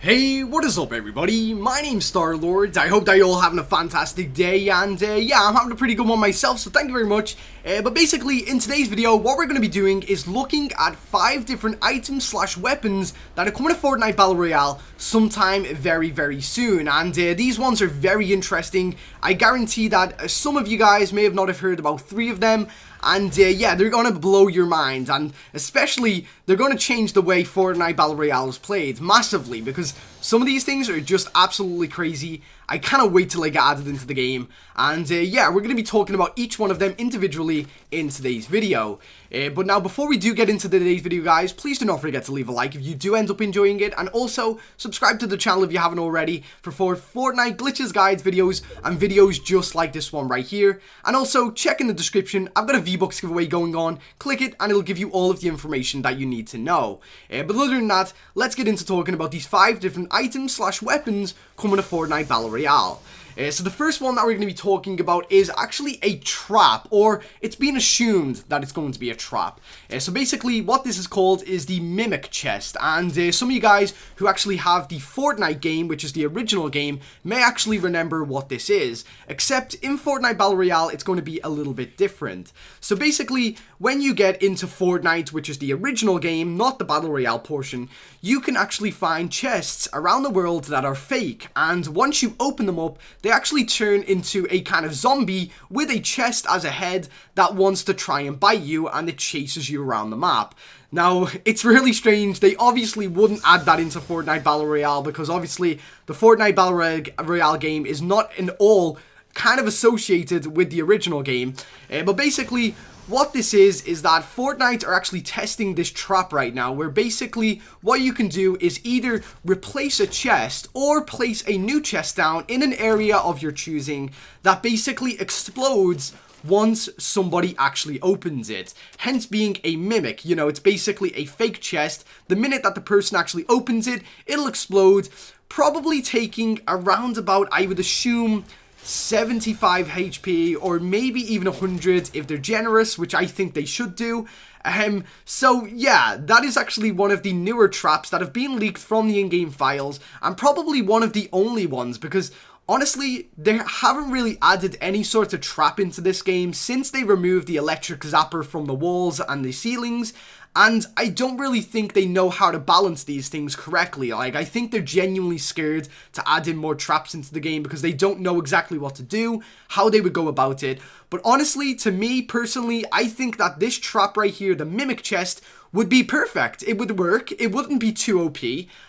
Hey, what is up everybody? My name's Star-Lord. I hope that you're all having a fantastic day, and yeah, I'm having a pretty good one myself, so thank you very much. But basically, in today's video, what we're going to be doing is looking at 5 different items slash weapons that are coming to Fortnite Battle Royale sometime very soon, and these ones are very interesting. I guarantee that some of you guys may have not have heard about 3 of them. And yeah, they're going to blow your mind, and especially, they're going to change the way Fortnite Battle Royale is played massively, because some of these things are just absolutely crazy. I cannot wait till I get added into the game, and yeah, we're going to be talking about each one of them individually in today's video. But now, before we do get into today's video, guys, please do not forget to leave a like if you do end up enjoying it, and also subscribe to the channel if you haven't already for Fortnite glitches, guides, videos, and videos just like this one right here. And also, check in the description, I've got a V-Bucks giveaway going on. Click it, and it'll give you all of the information that you need to know. But other than that, let's get into talking about these 5 different items slash weapons coming to Fortnite Battle Royale. So the first one that we're going to be talking about is actually a trap, or it's being assumed that it's going to be a trap. So basically what this is called is the Mimic Chest, and some of you guys who actually have the Fortnite game, which is the original game, may actually remember what this is, except in Fortnite Battle Royale it's going to be a little bit different. So basically, when you get into Fortnite, which is the original game, not the Battle Royale portion, you can actually find chests around the world that are fake, and once you open them up, they actually turn into a kind of zombie with a chest as a head that wants to try and bite you, and it chases you around the map. Now, it's really strange. They obviously wouldn't add that into Fortnite Battle Royale, because obviously the Fortnite Battle Royale game is not in all kind of associated with the original game. But basically, what this is that Fortnite are actually testing this trap right now, where basically what you can do is either replace a chest or place a new chest down in an area of your choosing that basically explodes once somebody actually opens it, hence being a mimic. You know, it's basically a fake chest. The minute that the person actually opens it, it'll explode, probably taking around about, I would assume, 75 HP, or maybe even 100 if they're generous, which I think they should do. So yeah, that is actually one of the newer traps that have been leaked from the in-game files, and probably one of the only ones, because honestly, they haven't really added any sort of trap into this game since they removed the electric zapper from the walls and the ceilings. And I don't really think they know how to balance these things correctly. Like, I think they're genuinely scared to add in more traps into the game because they don't know exactly what to do, how they would go about it. But honestly, to me personally, I think that this trap right here, the Mimic Chest, would be perfect. It would work, it wouldn't be too OP,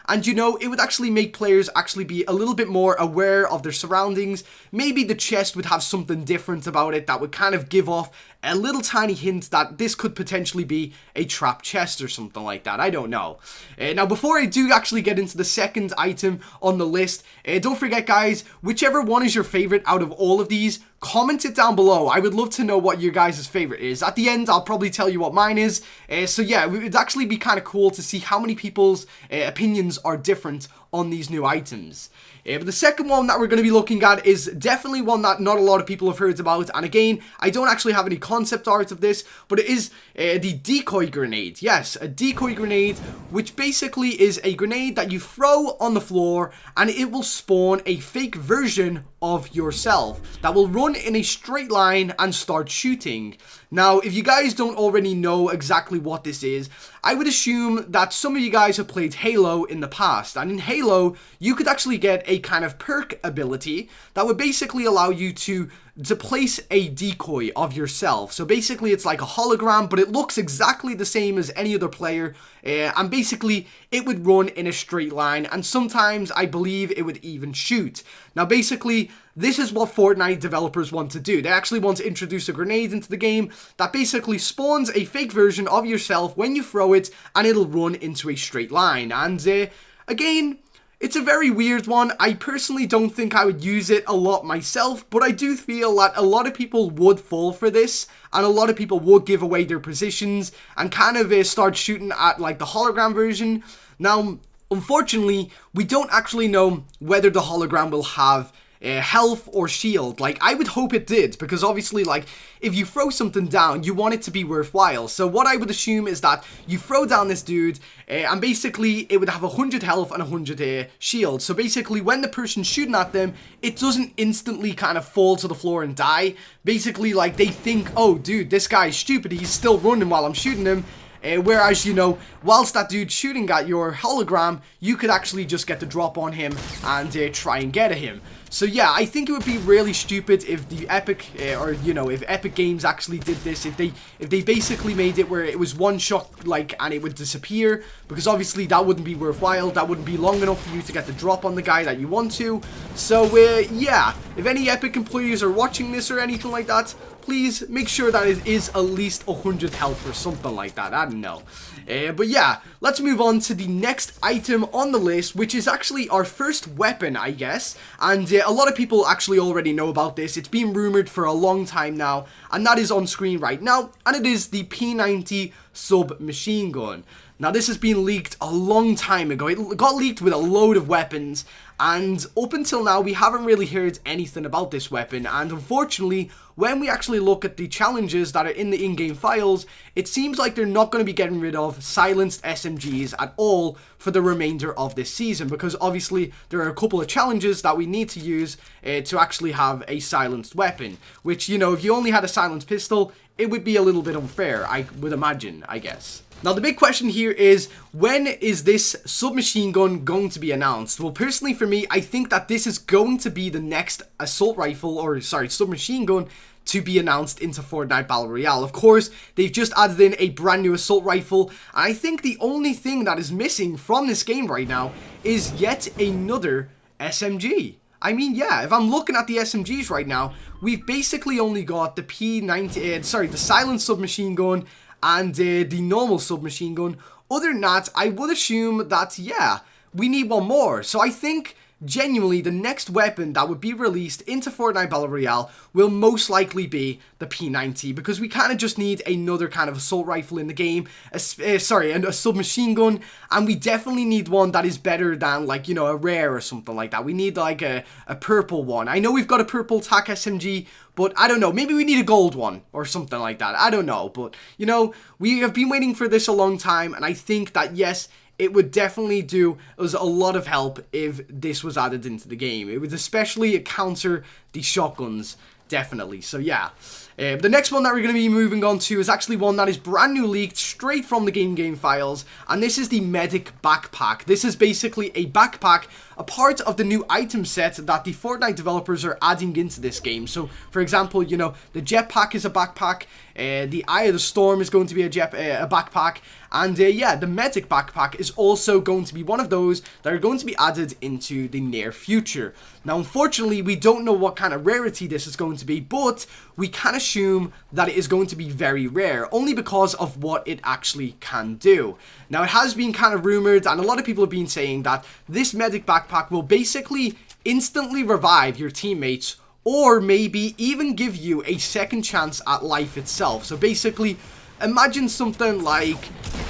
and you know, it would actually make players actually be a little bit more aware of their surroundings. Maybe the chest would have something different about it that would kind of give off a little tiny hint that this could potentially be a trap chest or something like that. I don't know. Now, before I do actually get into the second item on the list, don't forget, guys, whichever one is your favorite out of all of these, comment it down below. I would love to know what your guys' favorite is. At the end, I'll probably tell you what mine is. So yeah, it would actually be kind of cool to see how many people's opinions are different on these new items. But the second one that we're going to be looking at is definitely one that not a lot of people have heard about, and again, I don't actually have any concept art of this, but it is the decoy grenade. Yes, a decoy grenade, which basically is a grenade that you throw on the floor, and it will spawn a fake version of yourself that will run in a straight line and start shooting. Now, if you guys don't already know exactly what this is, I would assume that some of you guys have played Halo in the past, and in Halo, you could actually get a kind of perk ability that would basically allow you to place a decoy of yourself. So basically it's like a hologram, but it looks exactly the same as any other player, and basically it would run in a straight line, and sometimes I believe it would even shoot. Now basically, this is what Fortnite developers want to do. They actually want to introduce a grenade into the game that basically spawns a fake version of yourself when you throw it, and it'll run into a straight line. And again, it's a very weird one. I personally don't think I would use it a lot myself, but I do feel that a lot of people would fall for this, and a lot of people would give away their positions and kind of start shooting at like the hologram version. Now, unfortunately, we don't actually know whether the hologram will have health or shield. Like, I would hope it did, because obviously, like, if you throw something down, you want it to be worthwhile. So what I would assume is that you throw down this dude, and basically it would have 100 health and 100 shield. So basically, when the person's shooting at them, it doesn't instantly kind of fall to the floor and die. Basically, like, they think, oh, dude, this guy's stupid, he's still running while I'm shooting him. Whereas, you know, whilst that dude's shooting at your hologram, you could actually just get the drop on him and try and get at him. So yeah, I think it would be really stupid if the Epic, or you know, if Epic Games actually did this, if they basically made it where it was one shot, like, and it would disappear, because obviously that wouldn't be worthwhile, that wouldn't be long enough for you to get the drop on the guy that you want to. So yeah, if any Epic employees are watching this or anything like that, please make sure that it is at least 100 health or something like that. I don't know. But yeah, let's move on to the next item on the list, which is actually our first weapon, I guess. And a lot of people actually already know about this. It's been rumored for a long time now, and that is on screen right now. And it is the P90 submachine gun. Now, this has been leaked a long time ago. It got leaked with a load of weapons, and up until now, we haven't really heard anything about this weapon. And unfortunately, when we actually look at the challenges that are in the in-game files, it seems like they're not going to be getting rid of silenced SMGs at all for the remainder of this season, because obviously there are a couple of challenges that we need to use to actually have a silenced weapon, which, you know, if you only had a silenced pistol, it would be a little bit unfair, I would imagine, I guess. Now, the big question here is, when is this submachine gun going to be announced? Well, personally for me, I think that this is going to be the next assault rifle, or sorry, submachine gun to be announced into Fortnite Battle Royale. Of course, they've just added in a brand new assault rifle, and I think the only thing that is missing from this game right now is yet another SMG. I mean, yeah, if I'm looking at the SMGs right now, we've basically only got the the silenced submachine gun and the normal submachine gun. Other than that, I would assume that, yeah, we need one more. So I think, genuinely, the next weapon that would be released into Fortnite Battle Royale will most likely be the P90, because we kind of just need another kind of assault rifle in the game, and a submachine gun, and we definitely need one that is better than, like, you know, a rare or something like that. We need, like, a purple one. I know we've got a purple TAC SMG, but I don't know, maybe we need a gold one or something like that. I don't know, but, you know, we have been waiting for this a long time, and I think that, yes, it would definitely do us a lot of help if this was added into the game. It would especially counter the shotguns, definitely. So yeah, the next one that we're going to be moving on to is actually one that is brand new, leaked straight from the game files, and this is the Medic Backpack. This is basically a backpack, a part of the new item set that the Fortnite developers are adding into this game. So, for example, you know, the jetpack is a backpack, the Eye of the Storm is going to be a backpack, and yeah, the Medic Backpack is also going to be one of those that are going to be added into the near future. Now, unfortunately, we don't know what kind of rarity this is going to be, but we can assume that it is going to be very rare, only because of what it actually can do. Now, it has been kind of rumored, and a lot of people have been saying that this Medic Backpack will basically instantly revive your teammates, or maybe even give you a second chance at life itself. So basically, imagine something like,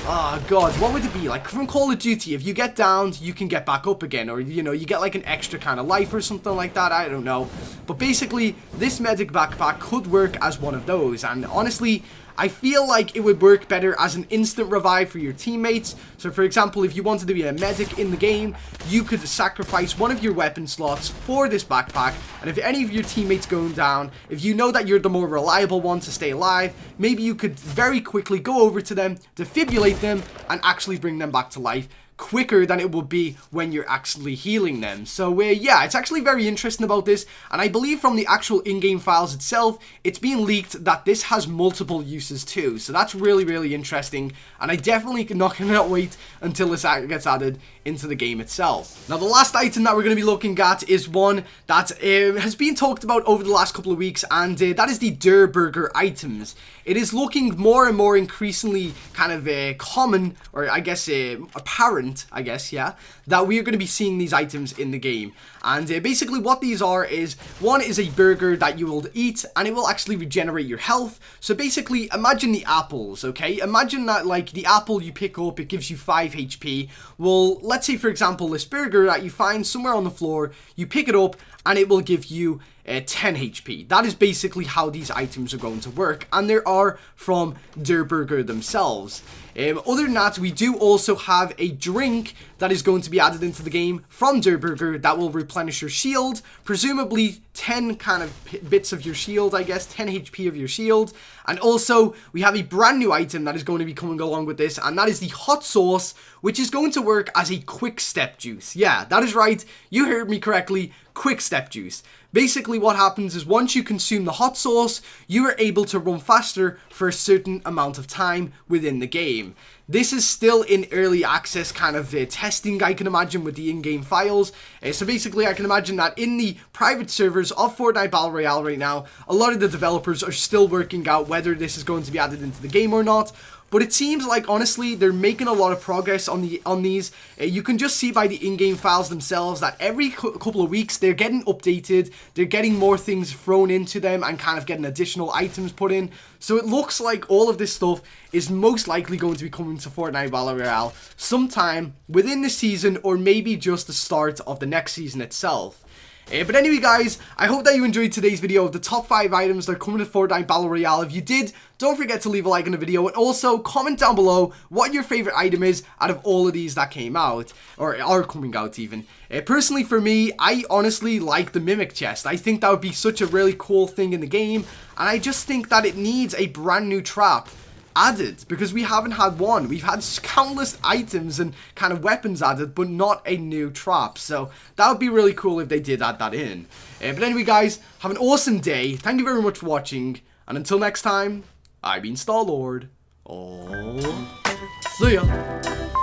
oh god, what would it be? Like from Call of Duty, if you get downed, you can get back up again, or, you know, you get like an extra kind of life or something like that, I don't know. But basically, this Medic Backpack could work as one of those, and honestly, I feel like it would work better as an instant revive for your teammates. So for example, if you wanted to be a medic in the game, you could sacrifice one of your weapon slots for this backpack, and if any of your teammates going down, if you know that you're the more reliable one to stay alive, maybe you could very quickly go over to them, defibrillate them, and actually bring them back to life quicker than it would be when you're actually healing them. So yeah, it's actually very interesting about this, and I believe from the actual in-game files itself, it's being leaked that this has multiple uses too. So that's really, really interesting, and I definitely cannot wait until this gets added into the game itself. Now, the last item that we're going to be looking at is one that has been talked about over the last couple of weeks, and that is the Der Burger items. It is looking more and more increasingly kind of common, or I guess apparent, warrant, I guess, yeah, that we are going to be seeing these items in the game. And basically what these are is, one is a burger that you will eat, and it will actually regenerate your health. So basically, imagine the apples, okay? Imagine that, like, the apple you pick up, it gives you 5 HP. Well, let's say, for example, this burger that you find somewhere on the floor, you pick it up, and it will give you 10 HP. That is basically how these items are going to work, and they are from Der Burger themselves. Other than that, we do also have a drink that is going to be added into the game from Der Burger that will replenish your shield, presumably 10 kind of bits of your shield, I guess, 10 HP of your shield. And also, we have a brand new item that is going to be coming along with this, and that is the hot sauce, which is going to work as a quick step juice. Yeah, that is right, you heard me correctly, quick step juice. Basically what happens is once you consume the hot sauce, you are able to run faster for a certain amount of time within the game. This is still in early access kind of testing, I can imagine, with the in-game files. So basically I can imagine that in the private servers of Fortnite Battle Royale right now, a lot of the developers are still working out whether this is going to be added into the game or not. But it seems like, honestly, they're making a lot of progress on these. You can just see by the in-game files themselves that every couple of weeks they're getting updated, they're getting more things thrown into them and kind of getting additional items put in. So it looks like all of this stuff is most likely going to be coming to Fortnite Battle Royale sometime within the season, or maybe just the start of the next season itself. But anyway guys, I hope that you enjoyed today's video of the top 5 items that are coming to Fortnite Battle Royale. If you did, don't forget to leave a like on the video, and also comment down below what your favorite item is out of all of these that came out, or are coming out even. Personally for me, I honestly like the Mimic Chest. I think that would be such a really cool thing in the game, and I just think that it needs a brand new trap added, because we haven't had one. We've had countless items and kind of weapons added, but not a new trap. So that would be really cool if they did add that in. But anyway guys, have an awesome day. Thank you very much for watching, and until next time, I've been Star-Lord. Oh, see ya.